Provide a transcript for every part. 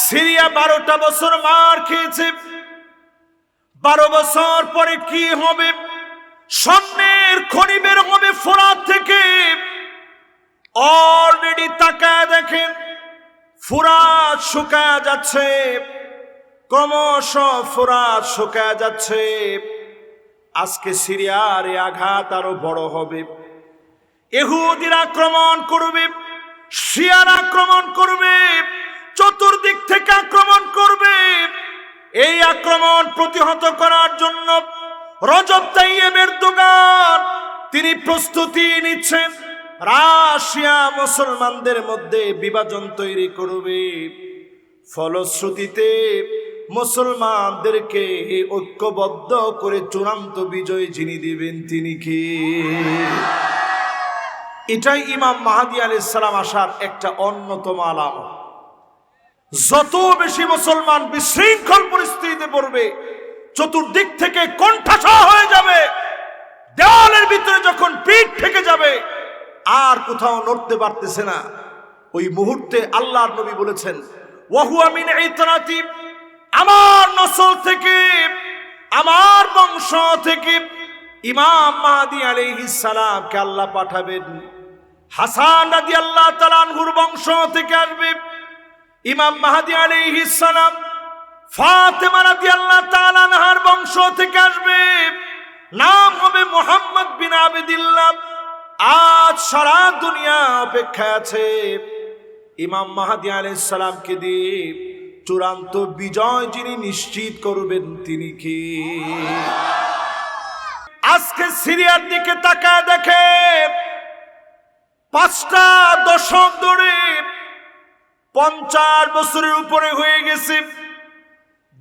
Syria 12টা বছর মার খেয়েছে। 12 বছর পরে কি হবে? স্বর্ণের খনি বের হবে ফোরাত থেকে। অলরেডি তাকায় দেখেন ফোরাত শুকায় যাচ্ছে, ক্রমশ ফোরাত শুকায় যাচ্ছে। আজকে সিরিয়ার এই আঘাত আরো বড় হবে। ইহুদিরা আক্রমণ করবে, শিয়ারা আক্রমণ করবে, চতুর্দিক থেকে আক্রমণ করবে। এই আক্রমণ প্রতিহত করার জন্য রজব তাইয়েব এরদোগান তিনি প্রস্তুতি নিচ্ছেন। রাশিয়া মুসলমানদের মধ্যে বিভাজন তৈরি করবে, ফলশ্রুতিতে মুসলমানদেরকে ঐক্যবদ্ধ করে চূড়ান্ত বিজয় যিনি দিবেন তিনি কে? এটাই ইমাম মাহদী আলাইহিস সালাম আসার একটা অন্যতম আলামত। যত বেশি মুসলমান বিশৃঙ্খল পরিস্থিতিতে পড়বে, চতুর্দিক থেকে কণ্ঠাসা হয়ে যাবে, দেওয়ালের ভিতরে যখন পিঠ থেকে যাবে, আর কোথাও নড়তে পারতেছে না, ওই মুহূর্তে আল্লাহর নবী বলেছেন ওয়াহুয়া মিন ইতরাতি, আমার নসল থেকে, আমার বংশ থেকে ইমাম মাহদী আলাইহিস সালামকে আল্লাহ পাঠাবেন। হাসান রাদিয়াল্লাহু তাআলা আনহুর বংশ থেকে আসবে ইমাম মাহদী আলাইহিস সালাম। ফাতেমা রাদিয়াল্লাহু তাআলা আনহার বংশ থেকে আসবে, নাম হবে মুহাম্মদ বিন আবদুল্লাহ। আজ সারা দুনিয়া অপেক্ষা আছে ইমাম মাহদী আলাইহিস সালামকে দিয়ে চূড়ান্ত বিজয় যিনি নিশ্চিত করবেন তিনি কি? আজকে সিরিয়ার দিকে তাকায় দেখে 5টা দশক ধরে 50 বছরের উপরে হয়ে গেছে,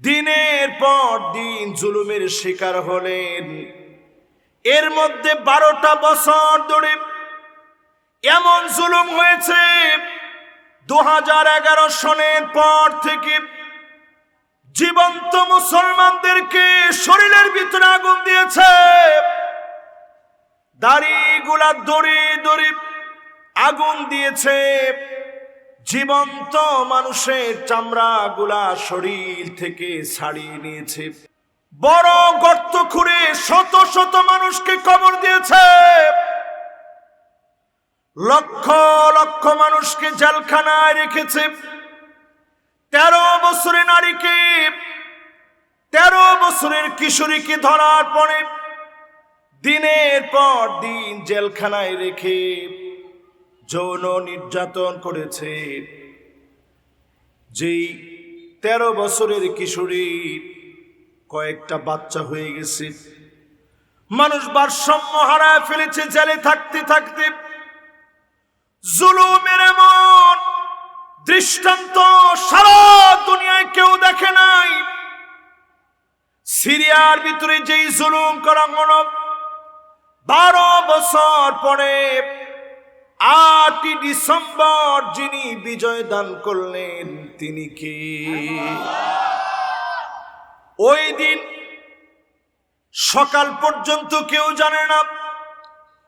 দিনের পর দিন জুলুমের শিকার হলেন। এর মধ্যে 12টা বছর ধরে এমন জুলুম হয়েছে, 2011 সনের পর থেকে জীবন্ত মুসলমানদেরকে শরীরের ভিতরে আগুন দিয়েছে, দাড়িগুলা দড়ি দড়ি আগুন দিয়েছে, জীবন্ত মানুষের চামড়া গুলা শরীর থেকে ছাড়িয়ে নিয়েছে, বড় গর্ত খুঁড়ে শত শত মানুষকে কবর দিয়েছে, লক্ষ লক্ষ মানুষকে জেলখানায় রেখেছে। 13 বছরের নারীকে, 13 বছরের কিশোরীকে ধরার পরে দিনের পর দিন জেলখানায় রেখে যৌন নির্যাতন করেছে। যেই 13 বছরের কিশোরী কয়েকটা বাচ্চা হয়ে গেছে। মানুষ ভারসাম্য হারায় ফেলেছে জেলে থাকতে থাকতে। জুলুমের এমন দৃষ্টান্ত সারা দুনিয়ায় কেউ দেখে নাই। সিরিয়ার ভিতরে যেই জুলুম করা হলো, 12 বছর পরে 8 ডিসেম্বর যিনি বিজয় দান করলেন তিনি কে? ওই দিন সকাল পর্যন্ত কেউ জানে না,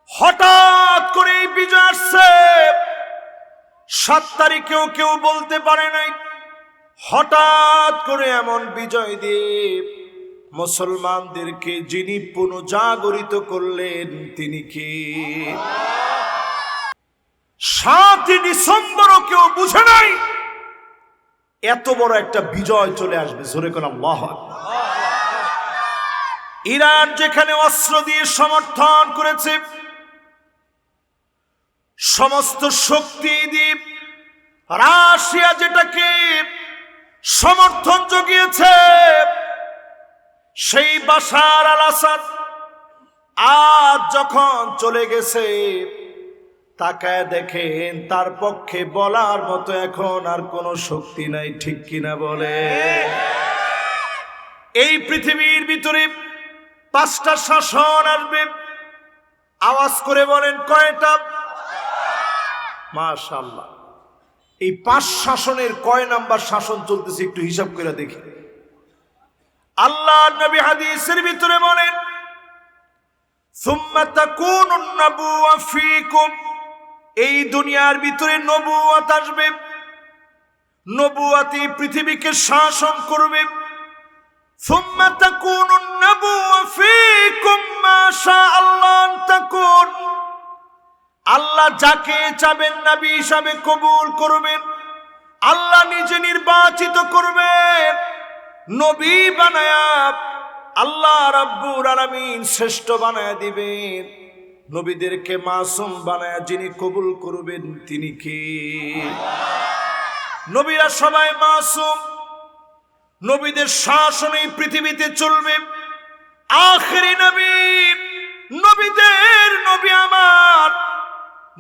হঠাৎ করে বিজয় আসছে। 7 তারিখেও কেউ বলতে পারে নাই। হঠাৎ করে এমন বিজয় দিয়ে মুসলমানদেরকে যিনি পুনর্জাগরিত করলেন তিনি কে? 7 ডিসেম্বরও কেউ বুঝে নাই এত বড় একটা বিজয় চলে আসবে। জোরে কোন আল্লাহু আকবার। ইরান যেখানে অস্ত্র দিয়ে সমর্থন করেছে, সমস্ত শক্তি দিয়ে রাশিয়া যেটাকে সমর্থন জুগিয়েছে, সেই বাশার আল আসাদ আজ যখন চলে গেছে, তাকায় দেখেন তার পক্ষে বলার মতো এখন আর কোনো শক্তি নাই। ঠিক কিনা বলে? এই পৃথিবীর ভিতরে 5টা শাসন আসবে। আওয়াজ করে বলেন কয়টা? মাশাআল্লাহ। এই 5 শাসনের কয় নাম্বার শাসন চলতেছে একটু হিসাব করে দেখি। আল্লাহর নবী হাদিসের ভিতরে বলেন সুম্মা তাকুনুন নাবুওয়া ফীকুম, এই দুনিয়ার ভিতরে নবুয়ত আসবে। নবুয়াতি পৃথিবীকে শাসন করবে। সুম্মা তাকুনুন নবুওয়া ফীকুম মা শাআল্লাহ আন তাকুন, আল্লাহ যাকে চাবেন নবী হিসাবে কবুল করবেন, আল্লাহ নিজে নির্বাচিত করবেন, নবী বানায়া আল্লাহ রাব্বুল আলামিন শ্রেষ্ঠ বানায়া দিবেন। নবীদেরকে মাসুম বানায়া যিনি কবুল করবেন তিনি কে? নবীরা সবাই মাসুম, নবীদের শাসনে পৃথিবীতে চলবে। আখেরি নবী, নবীদের নবী আমার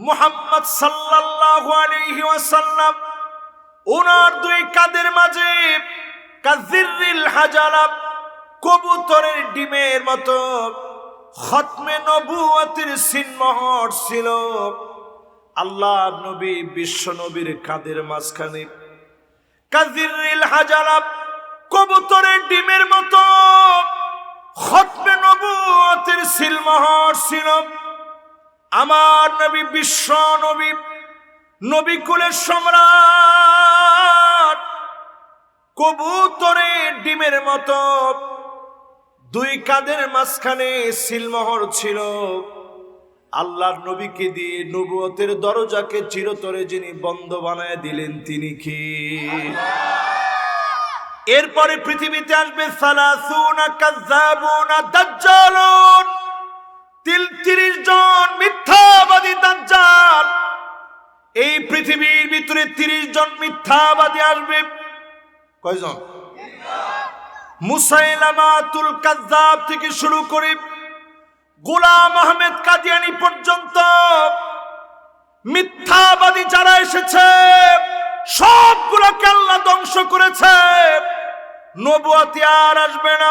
মুহাম্মদ সাল্লাল্লাহু আলাইহি ওয়াসাল্লাম, ওনার দুই কাঁধের মাঝে কাযিররিল হাজালা, কবুতরের ডিমের মতো খতমে নবুয়তের সিনমোহর ছিল। আল্লাহ নবী বিশ্ব নবীর কাঁধের মাঝখানে কাযিররিল হাজালা, কবুতরের ডিমের মতো খতমে নবুয়তের সিলমোহর ছিল। আমার নবী বিশ্ব নবী, নবী কুলের সম্রাট, কবুতরের ডিমের মতো দুই কাঁধের মাঝখানে সিলমোহর ছিল। আল্লাহর নবীকে দিয়ে নবুয়তের দরজাকে চিরতরে যিনি বন্ধ বানায় দিলেন তিনি কে? এরপরে পৃথিবীতে আসবে সালাসুনা কাযযাবুনা দাজ্জালুন, ৩০ জন মিথ্যাবাদী দাজ্জাল। এই পৃথিবীর ভিতরে ৩০ জন মিথ্যাবাদী আসবে। কয়জন? মুসাইলামাতুল কাযযাব থেকে শুরু করে গোলাম আহমেদ কাদিয়ানী পর্যন্ত মিথ্যাবাদী যারা এসেছে সবগুলোকে আল্লাহ ধ্বংস করেছে। নবুয়ত আর আসবে না।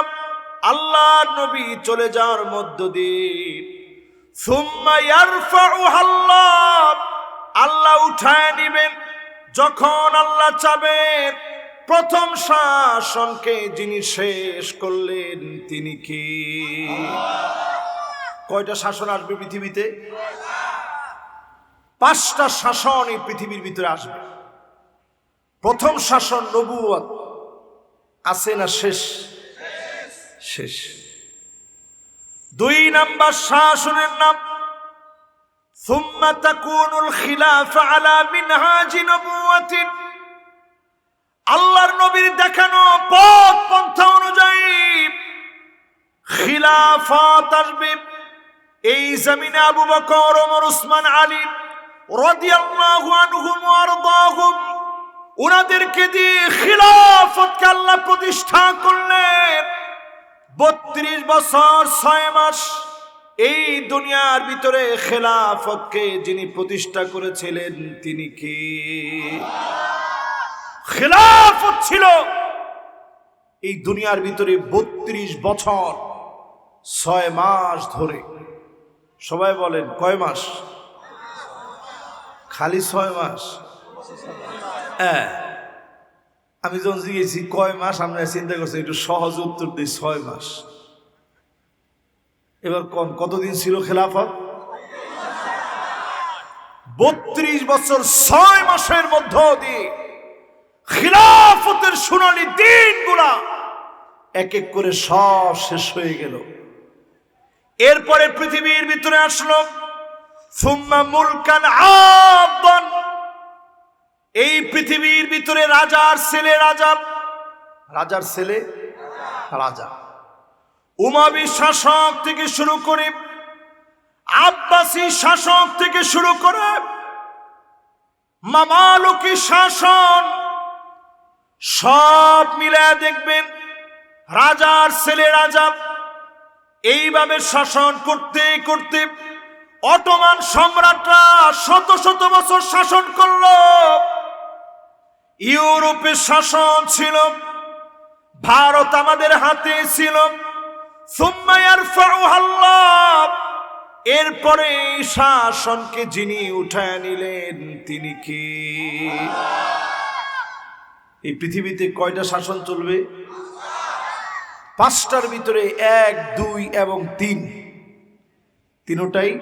আল্লাহর নবী চলে যাওয়ার মধ্য দিয়ে সুম্মা ইয়ারফাউহা আল্লাহ, আল্লাহ উঠায় নেবেন যখন আল্লাহ চাবেন। প্রথম শাসনকে যিনি শেষ করলেন তিনি কি? কয়টা শাসন আসবে পৃথিবীতে? 5টা শাসন এই পৃথিবীর ভিতরে আসবে। প্রথম শাসন নবুয়ত আছে না শেষ? শেষ। 2 নাম্বার শাসনের নাম সুম্মা তাকুনুল খিলাফা আলা মিনহাজি নবুয়তি, আল্লাহর নবীর দেখানো পথ পন্থা অনুযায়ী খিলাফত আসবে। এই জমিনে আবু বকর, ওমর, উসমান, আলী রাদিয়াল্লাহু আনহুম ওয়া আরদাহুম, ওনাদেরকে দিয়ে খিলাফতকে আল্লাহ প্রতিষ্ঠা করলেন। 32 বছর 6 মাস এই দুনিয়ার ভিতরে খিলাফতকে যিনি প্রতিষ্ঠা করেছিলেন তিনি কে? খিলাফত ছিল এই দুনিয়ার ভিতরে 32 বছর 6 মাস ধরে। সবাই বলেন কয় মাস? খালি 6 মাস? হ্যাঁ, আমি যখন জিজ্ঞেসি কয় মাস, আমরা চিন্তা করছি একটু সহজ উত্তর দিই 6 মাস। এবার কতদিন ছিল খেলাফত? 32 বছর 6 মাসের মধ্য দিয়ে খিলাফতের সোনালী দিনগুলা এক এক করে সব শেষ হয়ে গেল। এরপরে পৃথিবীর ভিতরে আসলো সুম্মা মুলকান আবদান, এই পৃথিবীর ভিতরে রাজার ছেলে রাজা, রাজার ছেলে রাজা। উমাবি শাসক থেকে শুরু করে আব্বাসী শাসক থেকে শুরু করে মামালুকি শাসন, সব মিলায় দেখবেন রাজার ছেলে রাজা এইভাবে শাসন করতে করতে অটোমান সম্রাটরা শত শত বছর শাসন করলো। ইউরোপের শাসন ছিল, ভারত আমাদের হাতে ছিল। সুম্মা ইয়ারফাউহা আল্লাহ, এরপরে শাসনকে যিনি উঠায় নিলেন তিনি কি? এই পৃথিবীতে কয়টা শাসন চলবে? 5টার ভিতরে 1, 2 এবং 3, তিনটাই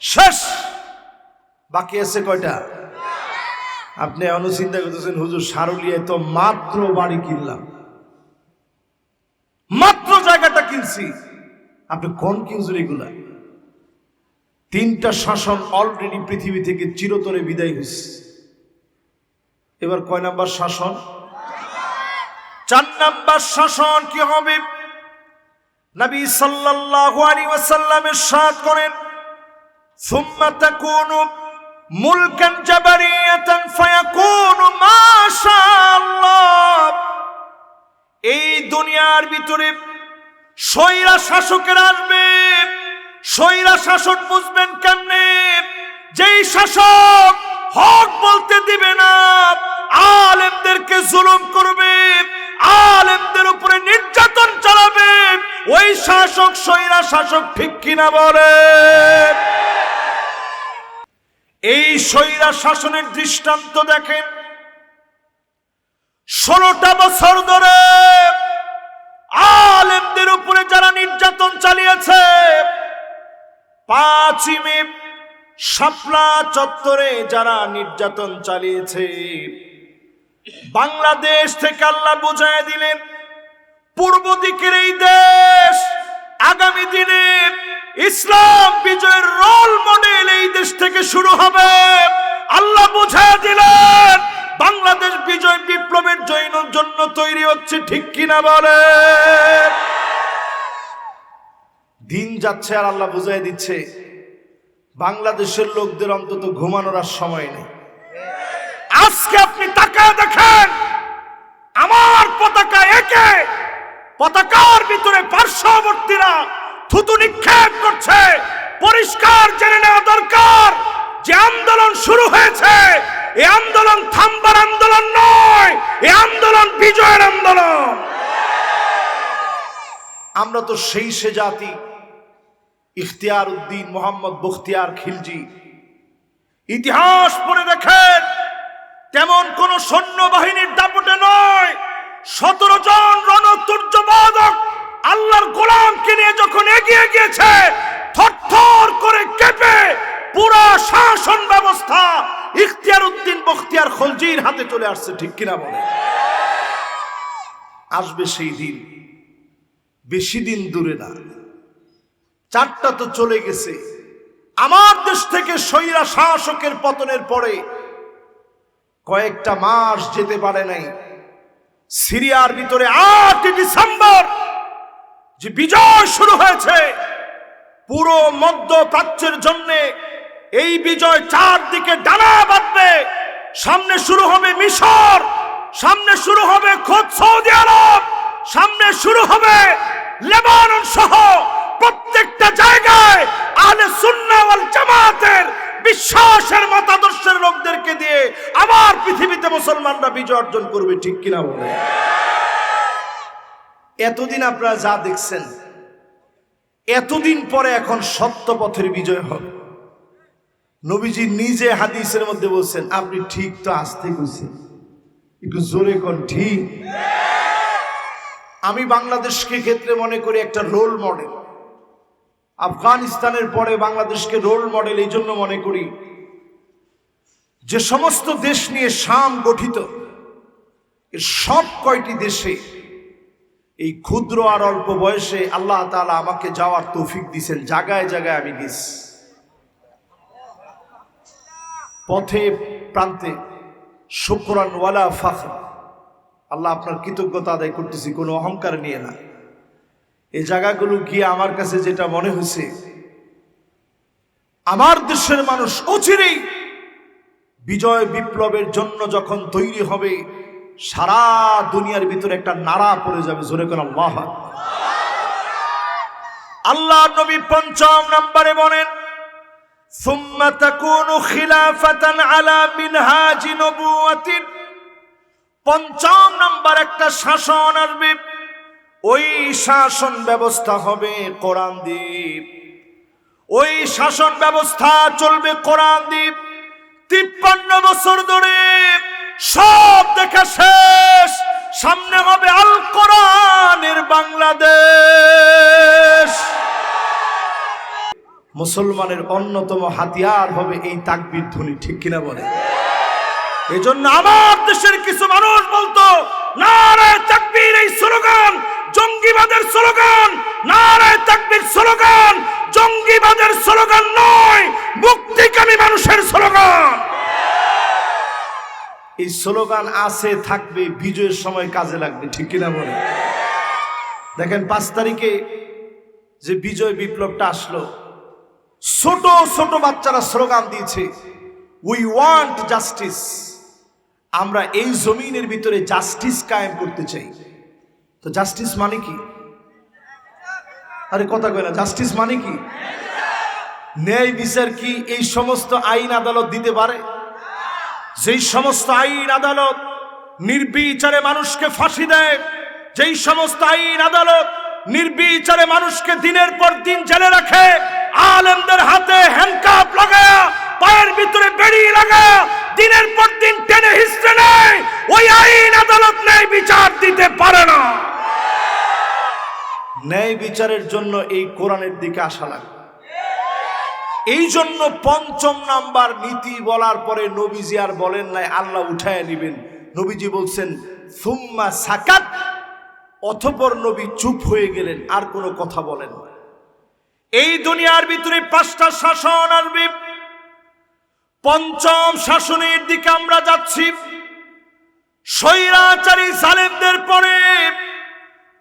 শেষ। বাকি আছে কয়টা? আপনি অনুচিন্তা করতেছেন হুজুর সারুলিয়ায় তো মাত্র বাড়ি কিনলাম, মাত্র জায়গাটা কিনছি। আপনি কোন কি হুজুর এগুলা? 3টা শাসন অলরেডি পৃথিবী থেকে চিরতরে বিদায় হয়েছে। এবার কয় নাম্বার শাসন? 4 নাম্বার শাসন কি হবে? নবী সাল্লাল্লাহু আলাইহি ওয়াসাল্লাম ইরশাদ করেন, সুম্মা তাকুনু মুলকান জাবারিয়াতান ফায়াকুনু মা শাআল্লাহ। এই দুনিয়ার ভিতরে স্বৈরা শাসকের আসবে। স্বৈরা শাসন বুঝবেন কেমনে? যেই শাসক হক বলতে দিবে না, আলেমদেরকে জুলুম করবে, আলেমদের উপরে নির্যাতন চালাবে, ওই শাসক স্বৈরা শাসক, ঠিক কিনা বলে? এই স্বৈরা শাসনের দৃষ্টান্ত দেখেন। 16টা বছর ধরে আলেমদের উপরে যারা নির্যাতন চালিয়েছে, 5ই মে শাপলা চত্বরে যারা নির্যাতন চালিয়েছে, বাংলাদেশ থেকে আল্লাহ বুঝায় দিলেন পূর্ব দিকের এই দেশ আগামী দিনে ইসলাম বিজয়ের রোল মডেল এই দেশ থেকে শুরু হবে। আল্লাহ বুঝায় দিলেন বাংলাদেশ বিজয় বিপ্লবের জন্য তৈরি হচ্ছে, ঠিক কিনা বলে? দিন যাচ্ছে আর আল্লাহ বুঝাই দিচ্ছে বাংলাদেশের লোকদের অন্তত ঘুমানোর আর সময় নেই। আজকে আপনি তাকায় দেখেন, আমার পতাকা একে, পতাকার ভিতরে পার্শ্ববর্তীরা থুতু নিক্ষেপ করছে। পরিষ্কার জেনে নেওয়া দরকার যে আন্দোলন শুরু হয়েছে, এই আন্দোলন থামবার আন্দোলন নয়, এই আন্দোলন বিজয়ের আন্দোলন। আমরা তো সেই সে জাতি। ইখতিয়ার উদ্দিন মোহাম্মদ বখতিয়ার খিলজি, ইতিহাস পড়ে দেখেন, তেমন কোন সৈন্যবাহিনীর দাপটে নয়, 17 জন রণতুর্যবাদক আল্লাহর গোলামকে নিয়ে যখন এগিয়ে গিয়েছে, থরথর করে কেঁপে পুরা শাসন ব্যবস্থা ইখতিয়ার উদ্দিন বখতিয়ার খিলজির হাতে চলে আসছে, ঠিক কিনা বলে? আসবে সেই দিন, বেশি দিন দূরে না। 4টা তো চলে গেছে। আমার দেশ থেকে স্বৈরা শাসকের পতনের পরে কয়েকটা মাস যেতে পারে নাই, সিরিয়ার ভিতরে 8 ডিসেম্বর যে বিজয় শুরু হয়েছে, পুরো মধ্যপ্রাচ্যের জন্য এই বিজয় 4 দিকে ডানা বাঁধবে। সামনে শুরু হবে মিশর, সামনে শুরু হবে খোদ সৌদি আরব, সামনে শুরু হবে লেবানন সহ প্রত্যেকটা জায়গায় আহলে সুন্নাহ ওয়াল জামাতের বিশ্বাসের মতাদর্শের লোকদেরকে দিয়ে আবার পৃথিবীতে মুসলমানরা বিজয় অর্জন করবে, ঠিক কিনা বলে? এতদিন আপনারা যা দেখছেন, এতদিন পরে এখন সত্য পথের বিজয় হবে। নবীজি নিজে হাদিসের মধ্যে বলছেন, আপনি ঠিক তো আসতে কইছেন, একটু জোরে কোন ঠিক। আমি বাংলাদেশকে ক্ষেত্রে মনে করি একটা রোল মডেল। আফগানিস্তানের পরে বাংলাদেশকে রোল মডেল এই জন্য মনে করি, যে সমস্ত দেশ নিয়ে শাম গঠিত, এর সব কয়টি দেশে এই ক্ষুদ্র আর অল্প বয়সে আল্লাহ তাআলা আমাকে যাওয়ার তৌফিক দিয়েছেন। জায়গায় জায়গায় আমি গেছি, পথে প্রান্তে। শুকরান ওয়ালা ফখর, আল্লাহ আপনার কৃতজ্ঞতা আদায় করতেছি, কোনো অহংকার নিয়ে না। এই জায়গাগুলো গিয়ে আমার কাছে যেটা মনে হয়েছে, আমার দেশের মানুষ অচিরেই বিজয় বিপ্লবের জন্য যখন তৈরি হবে, সারা দুনিয়ার ভিতরে একটা নাড়া পড়ে যাবে। জোরে করে আল্লাহ আকবার। আল্লাহ নবী 5 নম্বরে বলেন, সুম্মা তাকুনু খিলাফাতান আলা মিনহাজি নবুওয়াতিন। 5 নম্বর একটা শাসন আসবে, ওই শাসন ব্যবস্থা হবে কোরআন দিয়ে। ওই শাসন ব্যবস্থা চলবে কোরআন দিয়ে। 53 বছর ধরে সব দেখা শেষ, সামনে হবে আল কোরআনের বাংলাদেশ। মুসলমানের অন্যতম হাতিয়ার হবে এই তাকবীর ধ্বনি, ঠিক কিনা বলে? এজন্য আমার দেশের কিছু মানুষ বলতো, নারায়ে তাকবীর এই স্লোগান জঙ্গিবাদের স্লোগান, নারায়ে তাকবীর স্লোগান জঙ্গিবাদের স্লোগান নয়, মুক্তিকামী মানুষের স্লোগান। এই স্লোগান আছে, থাকবে, বিজয়ের সময় কাজে লাগবে, ঠিক কিনা বলে? দেখেন 5 তারিখে যে বিজয় বিপ্লবটা আসলো, ছোট ছোট বাচ্চারা স্লোগান দিয়েছে, উই ওয়ান্ট জাস্টিস। আমরা এই জমিনের ভিতরে জাস্টিস কায়েম করতে চাই। তো জাস্টিস মানে কি? আরে কথা কয় না, জাস্টিস মানে কি? ন্যায় বিচার কি এই সমস্ত আইন আদালত দিতে পারে? যেই সমস্ত আইন আদালত নির্বিচারে মানুষকে ফাঁসি দেয়, যেই সমস্ত আইন আদালত নির্বিচারে মানুষকে দিনের পর দিন জেলে রাখে, আলেমদের হাতে হ্যান্ডকাপ লাগায়া, পায়ের ভিতরে বেড়ি লাগায়া দিনের পর দিন টেনে হিস্টে নেয়, ওই আইন আদালত ন্যায় বিচার দিতে পারে না। ন্যায় বিচারের জন্য এই কোরআনের দিকে আসা লাগে। এই জন্য 5ম নাম্বার নীতি বলার পরে নবীজি আর বলেন নাই আল্লাহ উঠায় নিবেন। নবীজি বলছেন সুম্মা সাকাত, অতঃপর নবী চুপ হয়ে গেলেন, আর কোনো কথা বলেন না। এই দুনিয়ার ভিতরে 5টা শাসন আসবে, 5ম শাসনের দিকে আমরা যাচ্ছি। স্বৈরাচারী জালেমদের পরে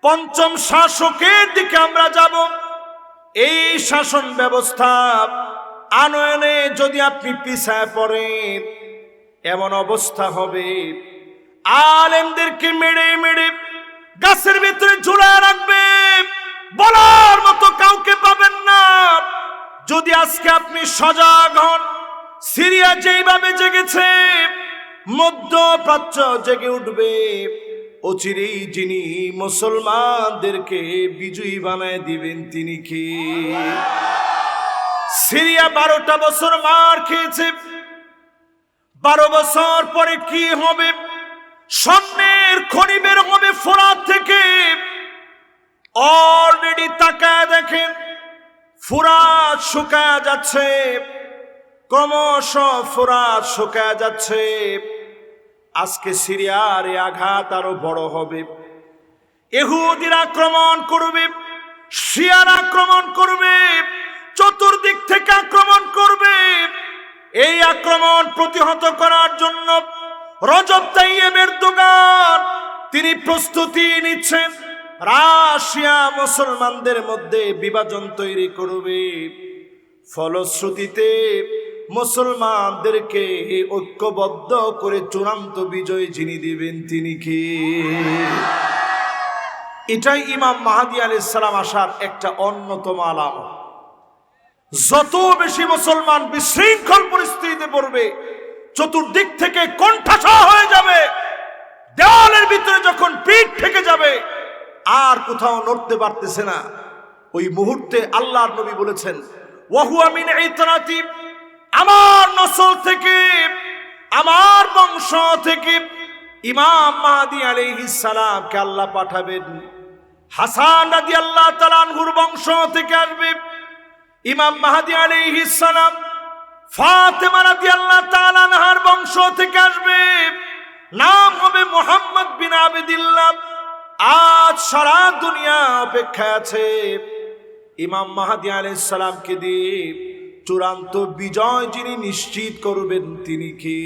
5ম শাসকের দিকে আমরা যাব। এই শাসন ব্যবস্থা আনয়নে যদি আপনি পিছায় পড়েন, এমন অবস্থা হবে আলেমদেরকে মেরে মেরে গাছের ভিতরে ঝুলায় রাখবে, বলার মতো কাউকে পাবেন না। যদি আজকে আপনি সজাগ হন, সিরিয়া যেইভাবে জেগেছে, মধ্যপ্রাচ্য জেগে উঠবে। অচিরেই যিনি মুসলমানদেরকে বিজয়ী বানায় দিবেন তিনি কে? সিরিয়া 12টা বছর মার খেয়েছে, 12 বছর পরে কি হবে? স্বর্ণের খনি বের হবে ফোরাত থেকে। অলরেডি তাকায় দেখেন, ফোরাত শুকায় যাচ্ছে, ক্রমশ ফোরাত শুকায় যাচ্ছে। আজকে সিরিয়ার এই আঘাত আরো বড় হবে। ইহুদিরা আক্রমণ করবে, শিয়ারা আক্রমণ করবে, চতুর্দিক থেকে আক্রমণ করবে। এই আক্রমণ প্রতিহত করার জন্য রজব তাইয়েব এরদোগান তিনি প্রস্তুতি নিচ্ছেন। রাশিয়া মুসলমানদের মধ্যে বিভাজন তৈরি করবে, ফলশ্রুতিতে মুসলমানদেরকে ঐক্যবদ্ধ করে চূড়ান্ত বিজয় যিনি দিবেন তিনি কে? এটাই ইমাম মাহদী আলাইহিস সালাম আসার একটা অন্যতম আলামত। যত বেশি মুসলমান বিশৃঙ্খল পরিস্থিতিতে পড়বে, চতুর্দিক থেকে কণ্ঠাসা হয়ে যাবে, দেওয়ালের ভিতরে যখন পিঠ থেকে যাবে, আর কোথাও নড়তে পারতেছে না, ওই মুহূর্তে আল্লাহর নবী বলেছেন ওয়াহুয়া মিন ইতরাতি, আমার নসল থেকে, আমার বংশ থেকে ইমাম মাহদী আলাইহিস সালামকে আল্লাহ পাঠাবেন। হাসান রাদিয়াল্লাহু তাআলা আনহুর বংশ থেকে আসবে ইমাম মাহদী আলাইহিস সালাম। ফাতেমা রাদিয়াল্লাহু তাআলা আনহার বংশ থেকে আসবে, নাম হবে মুহাম্মদ বিন আবদুল্লাহ। আজ সারা দুনিয়া অপেক্ষা আছে ইমাম মাহদী আলাইহিস সালামকে দিয়ে চূড়ান্ত বিজয় যিনি নিশ্চিত করবেন তিনি কে?